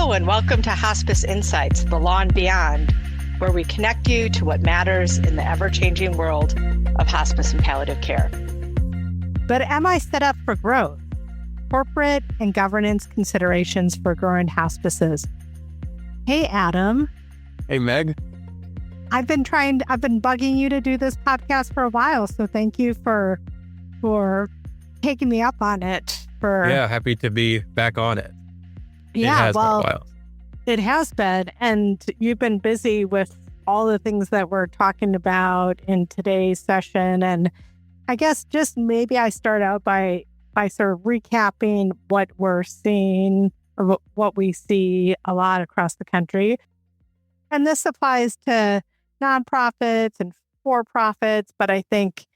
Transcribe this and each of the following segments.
Hello, and welcome to Hospice Insights, the Law and Beyond, where we connect you to what matters in the ever-changing world of hospice and palliative care. But am I set up for growth? Corporate and governance considerations for growing hospices. Hey, Adam. Hey, Meg. I've been bugging you to do this podcast for a while, so thank you for taking me up on it. Yeah, happy to be back on it. Yeah, it has been a while. It has been, and you've been busy with all the things that we're talking about in today's session. And I guess just maybe I start out by sort of recapping what we're seeing, or what we see a lot across the country. And this applies to nonprofits and for-profits, but I think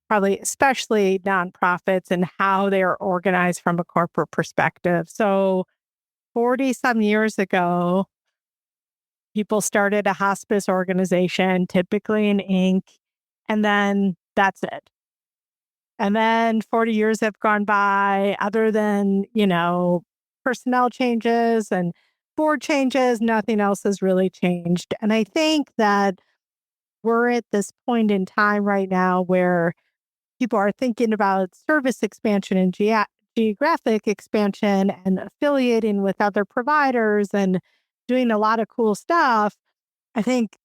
probably especially nonprofits and how they are organized from a corporate perspective. So 40-some years ago, people started a hospice organization, typically in Inc., and then that's it. And then 40 years have gone by, other than, personnel changes and board changes, nothing else has really changed. And I think that we're at this point in time right now where people are thinking about service expansion and geographic expansion and affiliating with other providers and doing a lot of cool stuff. I think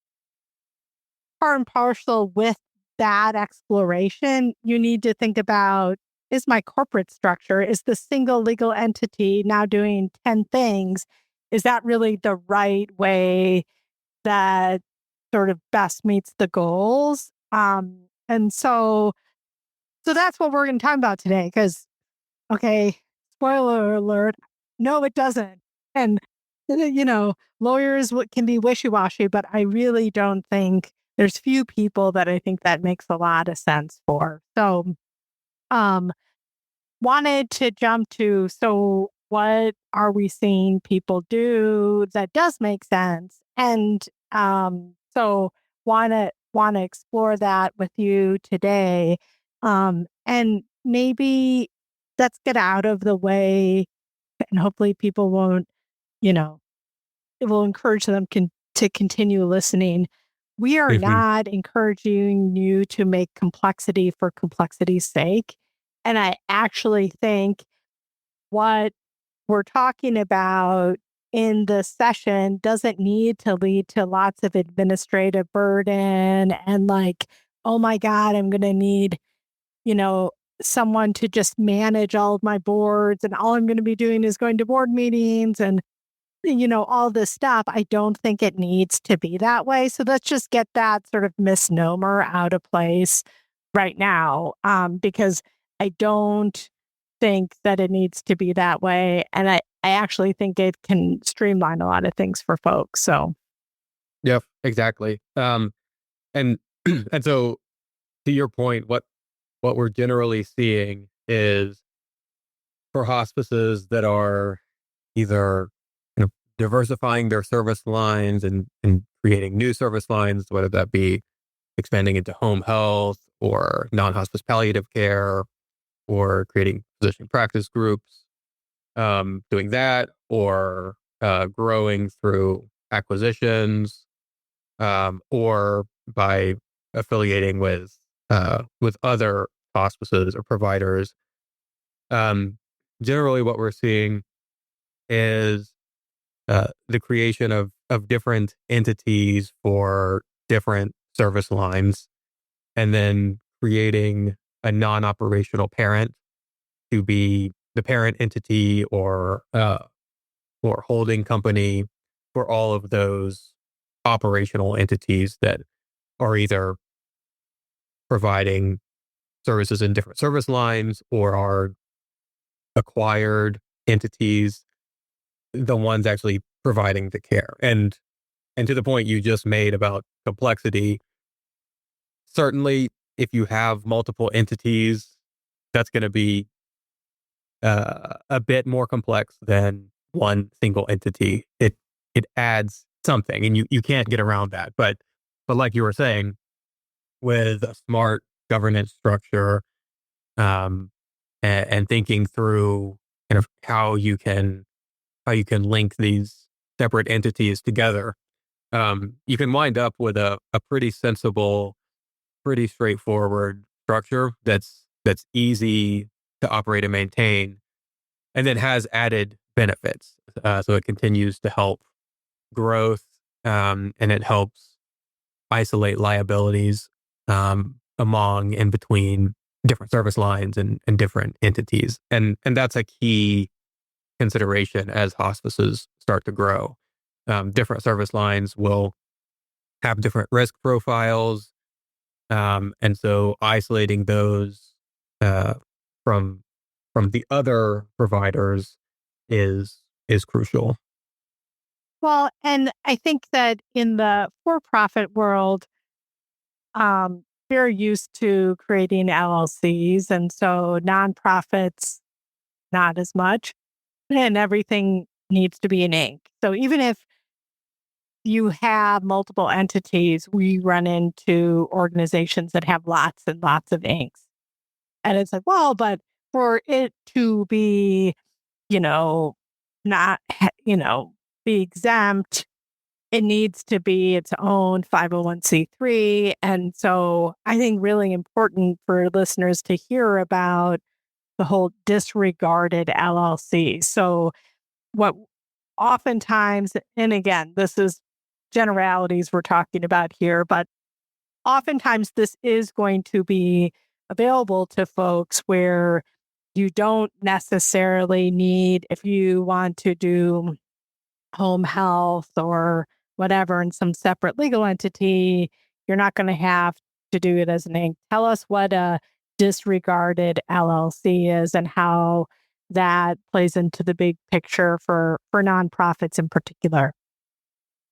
part and parcel with that exploration, you need to think about, is my corporate structure, is the single legal entity now doing 10 things? Is that really the right way that sort of best meets the goals? And so that's what we're going to talk about today, because, okay, spoiler alert, no, it doesn't. And, lawyers can be wishy-washy, but I really don't think there's few people that I think that makes a lot of sense for. So, wanted to jump to, so what are we seeing people do that does make sense? And so want to explore that with you today. And maybe let's get out of the way, and hopefully people won't, it will encourage them to continue listening. We are not encouraging you to make complexity for complexity's sake. And I actually think what we're talking about in the session doesn't need to lead to lots of administrative burden and oh my God, I'm going to need, someone to just manage all of my boards, and all I'm going to be doing is going to board meetings and, all this stuff. I don't think it needs to be that way. So let's just get that sort of misnomer out of place right now, because I don't think that it needs to be that way. And I actually think it can streamline a lot of things for folks. So. Yep, exactly. And and so to your point, what we're generally seeing is for hospices that are either diversifying their service lines and creating new service lines, whether that be expanding into home health or non-hospice palliative care or creating physician practice groups, doing that, or growing through acquisitions, or by affiliating with other hospices or providers. Generally, what we're seeing is the creation of different entities for different service lines, and then creating a non-operational parent to be the parent entity or holding company for all of those operational entities that are either providing services in different service lines or are acquired entities, the ones actually providing the care. And to the point you just made about complexity, certainly if you have multiple entities, that's going to be a bit more complex than one single entity. It adds something, and you can't get around that. But like you were saying, with a smart governance structure, and thinking through kind of how you can link these separate entities together, you can wind up with a pretty sensible, pretty straightforward structure that's easy to operate and maintain, and then has added benefits. So it continues to help growth, and it helps isolate liabilities among and between different service lines and different entities. And that's a key consideration as hospices start to grow. Different service lines will have different risk profiles. And so isolating those uh, from from the other providers is crucial. Well, and I think that in the for-profit world, they're used to creating LLCs, and so nonprofits not as much, and everything needs to be in ink. So even if you have multiple entities, we run into organizations that have lots and lots of inks. And it's like, well, but for it to be, you know, not, be exempt, it needs to be its own 501(c)(3). And so I think really important for listeners to hear about the whole disregarded LLC. So what oftentimes, and again, this is generalities we're talking about here, but oftentimes this is going to be available to folks where you don't necessarily need, if you want to do home health or whatever in some separate legal entity, you're not going to have to do it as an Inc. Tell us what a disregarded LLC is and how that plays into the big picture for nonprofits in particular.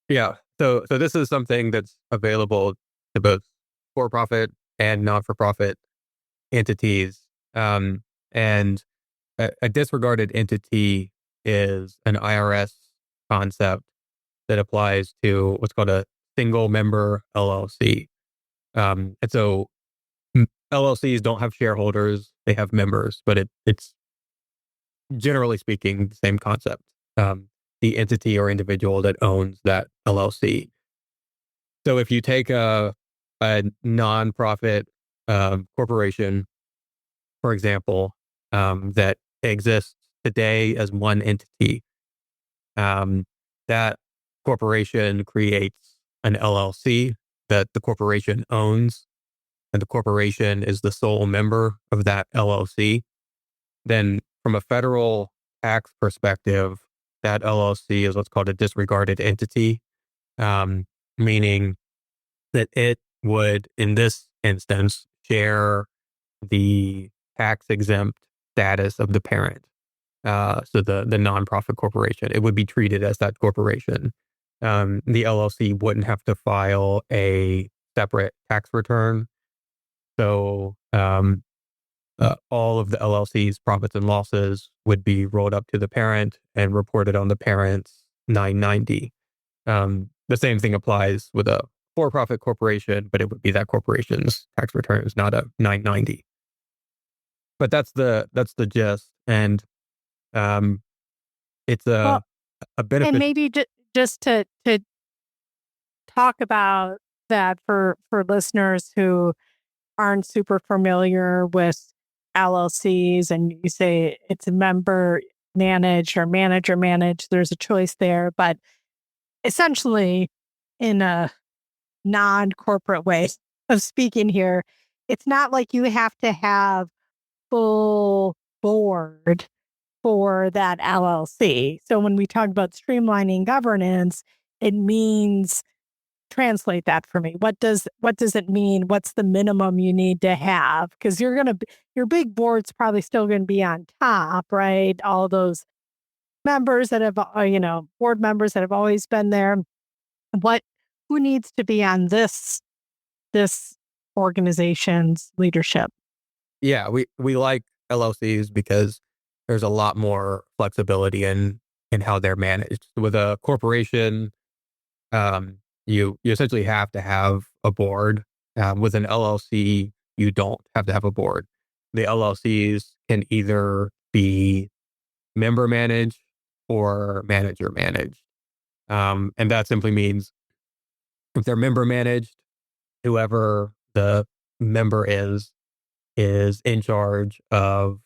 Yeah. So this is something that's available to both for-profit and not-for-profit entities. And a disregarded entity is an IRS concept that applies to what's called a single member LLC. And so LLCs don't have shareholders, they have members, but it's generally speaking the same concept. The entity or individual that owns that LLC. So if you take a nonprofit corporation, for example, that exists today as one entity, um, that corporation creates an LLC that the corporation owns, and the corporation is the sole member of that LLC. Then, from a federal tax perspective, that LLC is what's called a disregarded entity, meaning that it would, in this instance, share the tax exempt status of the parent. So the nonprofit corporation, it would be treated as that corporation. The LLC wouldn't have to file a separate tax return. So all of the LLC's profits and losses would be rolled up to the parent and reported on the parent's 990. The same thing applies with a for-profit corporation, but it would be that corporation's tax returns, not a 990. But that's the gist, and um, it's Well, a and benefit. maybe just to talk about that for listeners who aren't super familiar with LLCs, and you say it's a member managed or manager managed, there's a choice there, but essentially in a non-corporate way of speaking here, it's not like you have to have full board for that LLC. So when we talk about streamlining governance, it means translate that for me. What does it mean? What's the minimum you need to have? Because your big board's probably still going to be on top, right? All those members that have, board members that have always been there. What who needs to be on this organization's leadership? Yeah, we like LLCs because there's a lot more flexibility in how they're managed. With a corporation, you essentially have to have a board. With an LLC, you don't have to have a board. The LLCs can either be member managed or manager managed. And that simply means if they're member managed, whoever the member is in charge of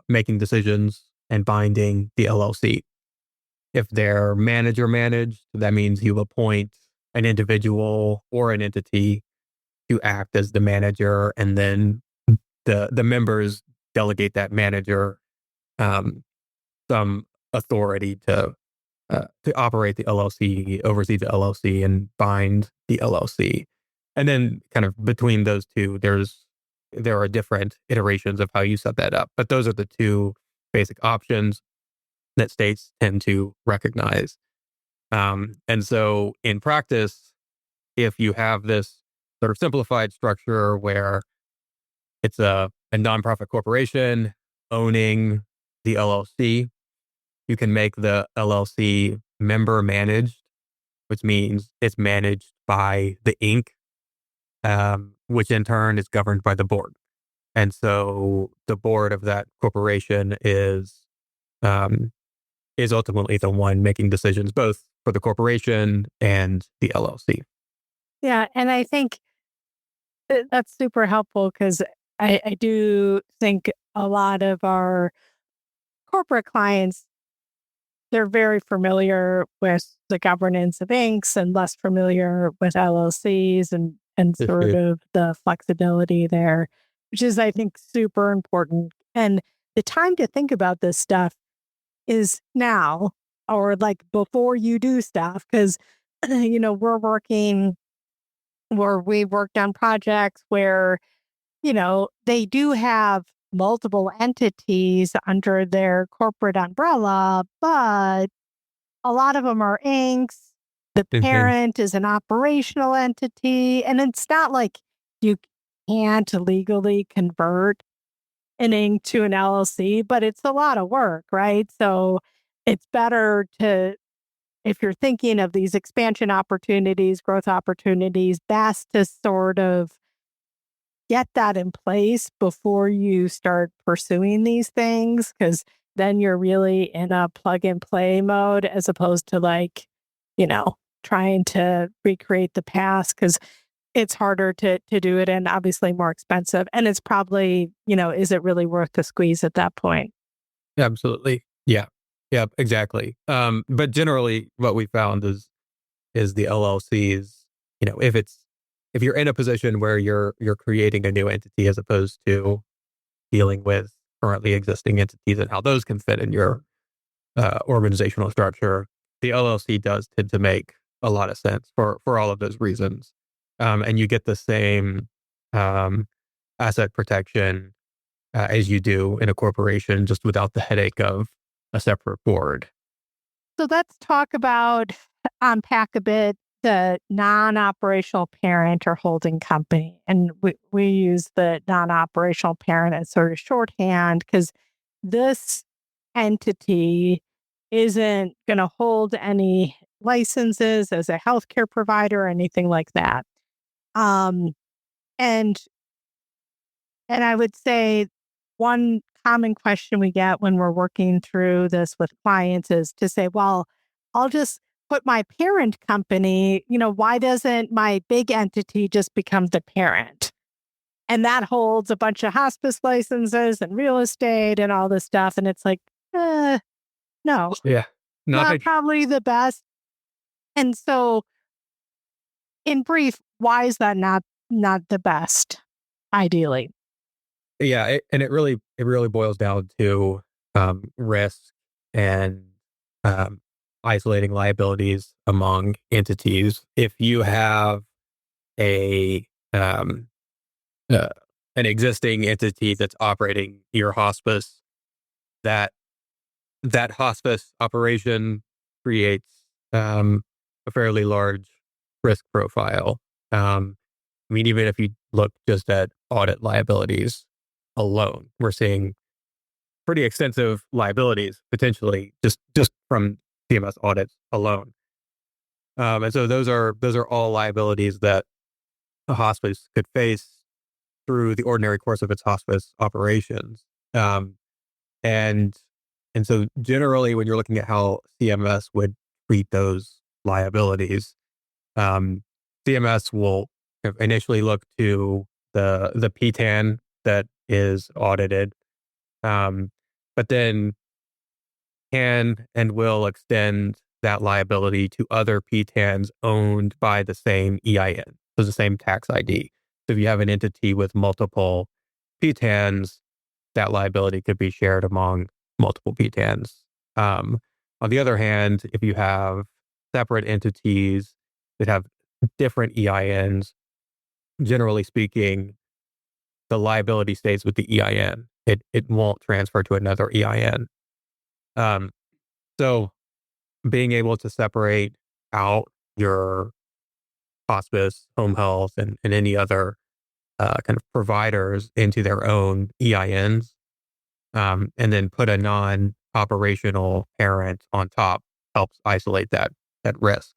making decisions and binding the LLC. If they're manager managed, that means you appoint an individual or an entity to act as the manager, and then the members delegate that manager um, some authority to operate the LLC, oversee the LLC, and bind the LLC. And then, kind of between those two, there are different iterations of how you set that up. But those are the two basic options that states tend to recognize. And so, in practice, if you have this sort of simplified structure where it's a nonprofit corporation owning the LLC, you can make the LLC member managed, which means it's managed by the Inc., which in turn is governed by the board. And so the board of that corporation um, is ultimately the one making decisions both for the corporation and the LLC. Yeah. And I think that's super helpful because I do think a lot of our corporate clients, they're very familiar with the governance of Incs and less familiar with LLCs and sort Mhm. of the flexibility there, which is, I think, super important. And the time to think about this stuff is now or like before you do stuff because, we've worked on projects where, they do have multiple entities under their corporate umbrella, but a lot of them are Incs. The Mhm. parent is an operational entity. And it's not like you can't legally convert an Inc. to an LLC, but it's a lot of work, right? So it's better to, if you're thinking of these expansion opportunities, growth opportunities, best to sort of get that in place before you start pursuing these things, because then you're really in a plug and play mode as opposed to like, trying to recreate the past because it's harder to do it and obviously more expensive. And it's probably, is it really worth the squeeze at that point? Absolutely. Yeah. Yeah, exactly. But generally what we found is the LLCs, if you're in a position where you're creating a new entity as opposed to dealing with currently existing entities and how those can fit in your organizational structure, the LLC does tend to make a lot of sense for all of those reasons. And you get the same um, asset protection as you do in a corporation, just without the headache of a separate board. So let's talk about, unpack a bit the non operational parent or holding company. And we use the non operational parent as sort of shorthand because this entity isn't going to hold any licenses as a healthcare provider or anything like that. Um, and and I would say one common question we get when we're working through this with clients is to say, well, I'll just put my parent company, why doesn't my big entity just become the parent? And that holds a bunch of hospice licenses and real estate and all this stuff. And it's like, no, Yeah. Not not probably the best. And so, in brief, why is that not the best, ideally? Yeah, and it really boils down to risk and um, isolating liabilities among entities. If you have a um, uh, an existing entity that's operating your hospice, that that hospice operation creates a fairly large risk profile. I mean, even if you look just at audit liabilities alone, we're seeing pretty extensive liabilities potentially just from CMS audits alone. And so those are all liabilities that a hospice could face through the ordinary course of its hospice operations. Um, and and so generally, when you're looking at how CMS would treat those liabilities. CMS will initially look to the PTAN that is audited, but then can and will extend that liability to other PTANs owned by the same EIN, so the same tax ID. So if you have an entity with multiple PTANs, that liability could be shared among multiple PTANs. On the other hand, if you have separate entities that have different EINs, generally speaking, the liability stays with the EIN. It won't transfer to another EIN. Um, so being able to separate out your hospice, home health, and any other kind of providers into their own EINs, and then put a non-operational parent on top helps isolate that risk.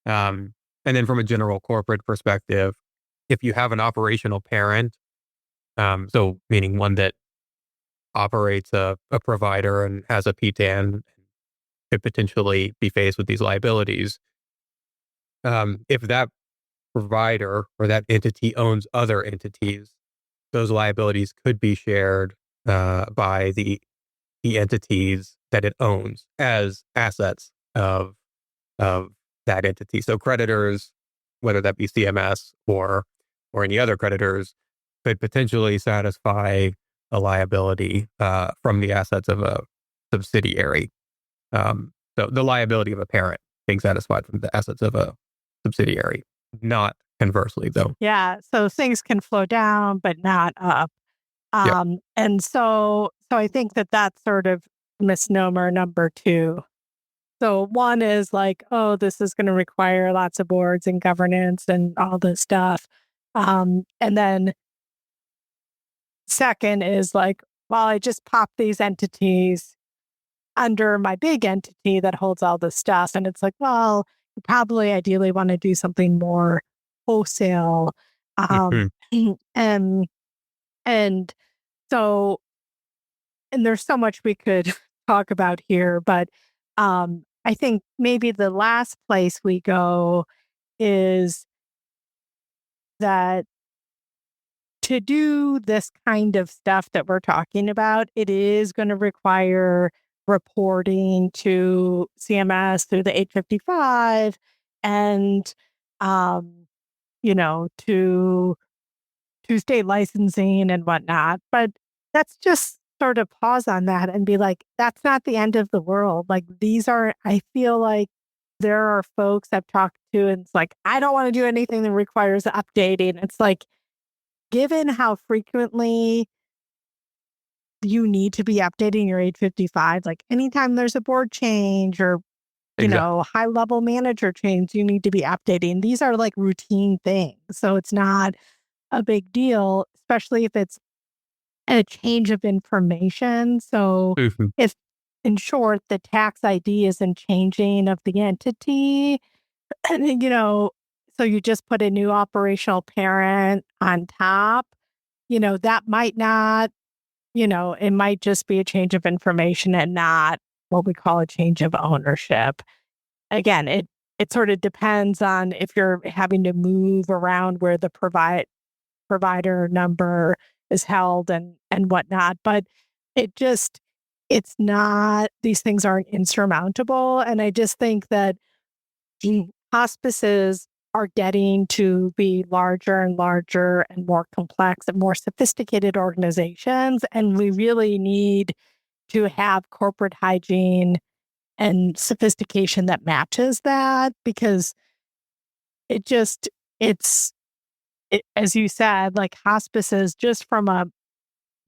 And then from a general corporate perspective, if you have an operational parent, so meaning one that operates a provider and has a PTAN, could potentially be faced with these liabilities. If that provider or that entity owns other entities, those liabilities could be shared by the entities that it owns as assets of that entity. So creditors, whether that be CMS or any other creditors, could potentially satisfy a liability from the assets of a subsidiary. So the liability of a parent being satisfied from the assets of a subsidiary, not conversely, though. Yeah. So things can flow down, but not up. Yep. And so I think that that's sort of misnomer number two. So one is like, oh, this is going to require lots of boards and governance and all this stuff. And then second is like, well, I just pop these entities under my big entity that holds all this stuff. And it's like, well, you probably ideally want to do something more wholesale. Mhm. and and so and there's so much we could talk about here, but I think maybe the last place we go is that to do this kind of stuff that we're talking about, it is going to require reporting to CMS through the 855 and, um, to state licensing and whatnot. But that's just sort of pause on that and be like, that's not the end of the world. Like I feel like there are folks I've talked to and it's like, I don't want to do anything that requires updating. It's like, given how frequently you need to be updating your 855, like anytime there's a board change or, Exactly. high level manager change, you need to be updating. These are like routine things. So it's not a big deal, especially if it's a change of information. So Mhm. if, in short, the tax ID isn't changing of the entity, and, so you just put a new operational parent on top, that might not, it might just be a change of information and not what we call a change of ownership. Again, it sort of depends on if you're having to move around where the provider number is held and whatnot. But it's not, these things aren't insurmountable. And I just think that hospices are getting to be larger and larger and more complex and more sophisticated organizations. And we really need to have corporate hygiene and sophistication that matches that because it just, as you said, like hospices, just from a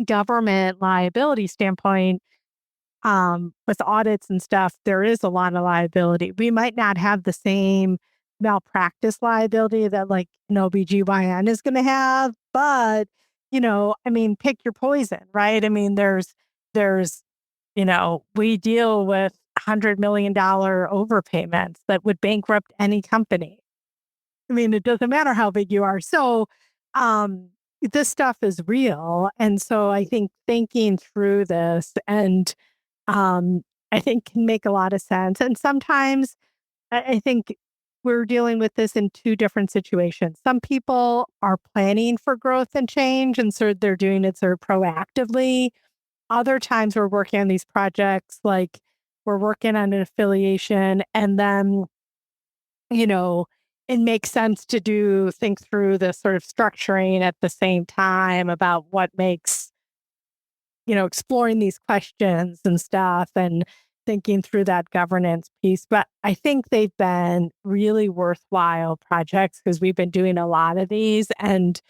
government liability standpoint, with audits and stuff, there is a lot of liability. We might not have the same malpractice liability that like an OBGYN is going to have, but, I mean, pick your poison, right? I mean, there's, we deal with $100 million overpayments that would bankrupt any company. I mean, it doesn't matter how big you are. So, this stuff is real. And so I think thinking through this and, I think can make a lot of sense. And sometimes I think we're dealing with this in two different situations. Some people are planning for growth and change, and so they're doing it sort of proactively. Other times we're working on these projects, like we're working on an affiliation, and then, you know, it makes sense to think through the sort of structuring at the same time about what makes, exploring these questions and stuff and thinking through that governance piece. But I think they've been really worthwhile projects because we've been doing a lot of these. And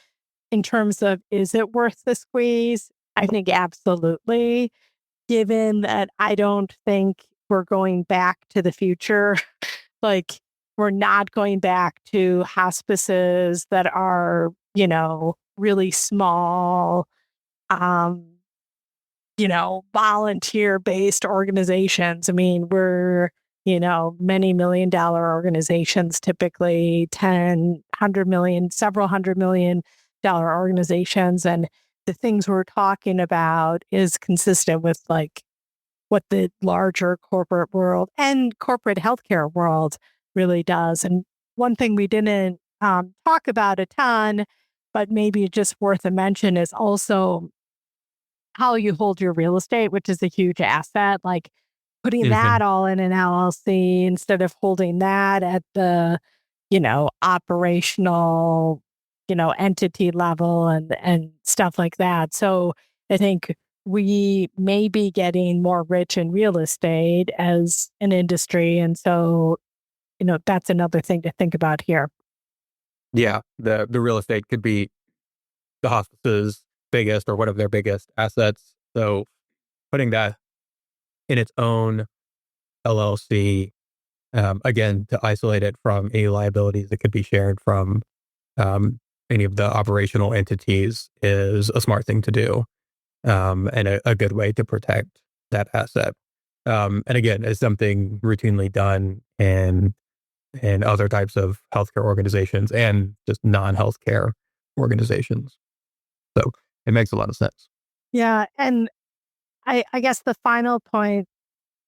in terms of, is it worth the squeeze? I think absolutely, given that I don't think we're going back to the future. Like, we're not going back to hospices that are, really small, um, volunteer-based organizations. I mean, we're, many $1 million organizations, typically 10, 100 million, several $100 million organizations. And the things we're talking about is consistent with like what the larger corporate world and corporate healthcare world really does. And one thing we didn't talk about a ton, but maybe just worth a mention, is also how you hold your real estate, which is a huge asset. Like putting that all in an LLC instead of holding that at the, operational, entity level and stuff like that. So I think we may be getting more rich in real estate as an industry. And so, that's another thing to think about here. Yeah, the real estate could be the hospice's biggest or one of their biggest assets. So putting that in its own LLC, again, to isolate it from any liabilities that could be shared from any of the operational entities, is a smart thing to do, and a good way to protect that asset. And again, it's something routinely done in other types of healthcare organizations and just non-healthcare organizations. So it makes a lot of sense. Yeah. And I guess the final point,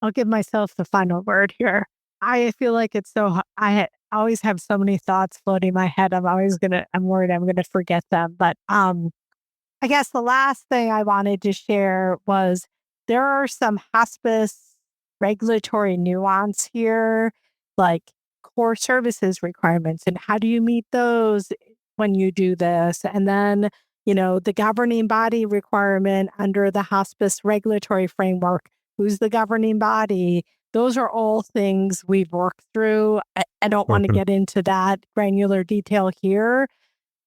I'll give myself the final word here. I feel like it's I always have so many thoughts floating in my head. I'm worried I'm going to forget them. But I guess the last thing I wanted to share was there are some hospice regulatory nuance here, like core services requirements. And how do you meet those when you do this? And then, the governing body requirement under the hospice regulatory framework. Who's the governing body? Those are all things we've worked through. I don't want to get into that granular detail here,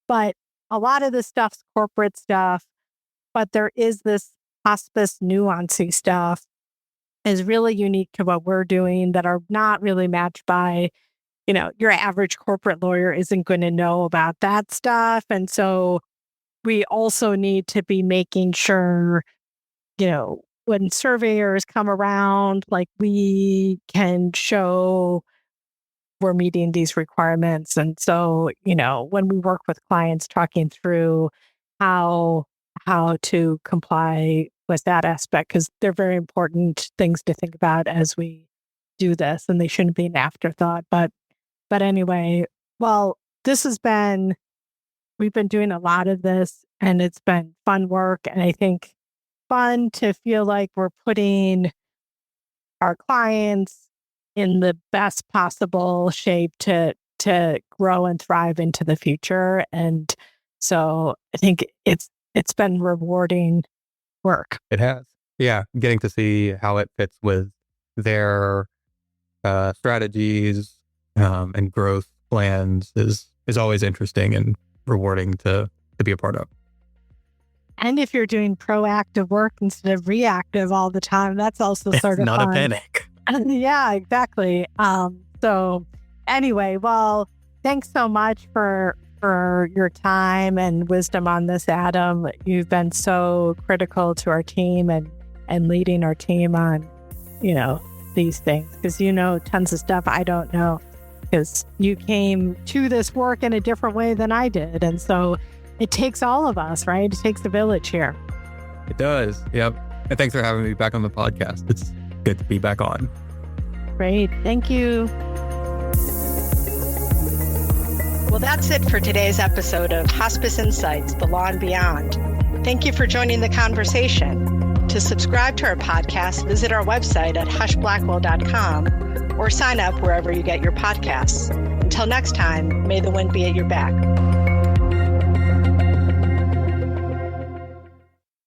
but a lot of this stuff's corporate stuff, but there is this hospice nuancy stuff is really unique to what we're doing that are not really matched by, your average corporate lawyer isn't going to know about that stuff. And so we also need to be making sure, when surveyors come around, like we can show we're meeting these requirements. And so, when we work with clients talking through how to comply with that aspect, because they're very important things to think about as we do this, and they shouldn't be an afterthought. But anyway, well, we've been doing a lot of this and it's been fun work. And I think fun to feel like we're putting our clients in the best possible shape to grow and thrive into the future. And so I think it's been rewarding work. It has. Yeah. Getting to see how it fits with their strategies and growth plans is always interesting and rewarding to be a part of. And if you're doing proactive work instead of reactive all the time, that's also sort of not fun. A panic. Yeah, exactly. So anyway, well, thanks so much for your time and wisdom on this, Adam. You've been so critical to our team and leading our team on, these things, because tons of stuff I don't know, because you came to this work in a different way than I did. And so it takes all of us, right? It takes a village here. It does. Yep. And thanks for having me back on the podcast. It's good to be back on. Great. Thank you. that's it for today's episode of Hospice Insights, The Law and Beyond. Thank you for joining the conversation. To subscribe to our podcast, visit our website at hushblackwell.com or sign up wherever you get your podcasts. Until next time, may the wind be at your back.